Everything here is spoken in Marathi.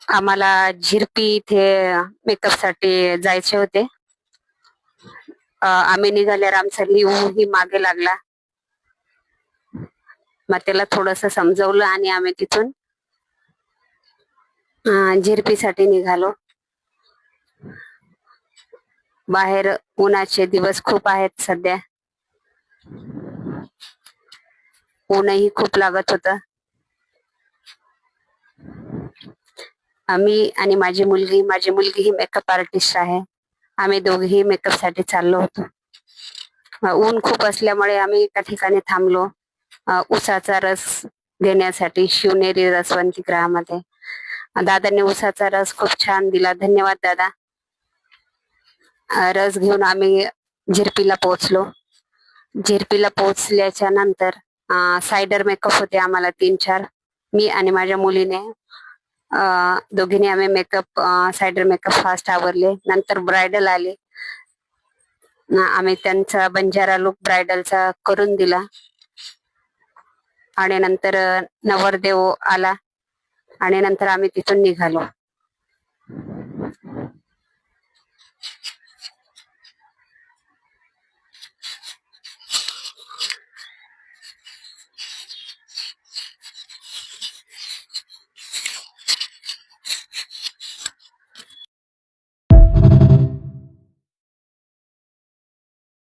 आम्हाला झिरपी इथे मेकअप साठी जायचे होते. आम्ही निघाल्यावर आमचा लिहू ही मागे लागला. मग त्याला थोडस समजवलं आणि आम्ही तिथून झिरपीसाठी निघालो. बाहेर उन्हाचे दिवस खूप आहेत सध्या. ऊनही खूप लागत होत. आम्ही आणि माझी मुलगी ही मेकअप आर्टिस्ट आहे. आम्ही दोघेही मेकअप साठी चाललो होतो. ऊन खूप असल्यामुळे आम्ही एका ठिकाणी थांबलो उसाचा रस घेण्यासाठी, शिवनेरी रसवंती गृहामध्ये. दादांनी उसाचा रस खूप छान दिला. धन्यवाद दादा. रस घेऊन आम्ही झिरपीला पोहोचलो. झिरपीला पोहोचल्याच्या नंतर सायडर मेकअप होते आम्हाला 3-4. मी आणि माझ्या मुलीने दोघींनी आम्ही मेकअप सायडर मेकअप फास्ट आवरले. नंतर ब्रायडल आले. आम्ही त्यांचा बंजारा लुक ब्रायडलचा करून दिला आणि नंतर नवरदेव आला आणि नंतर आम्ही तिथून निघालो.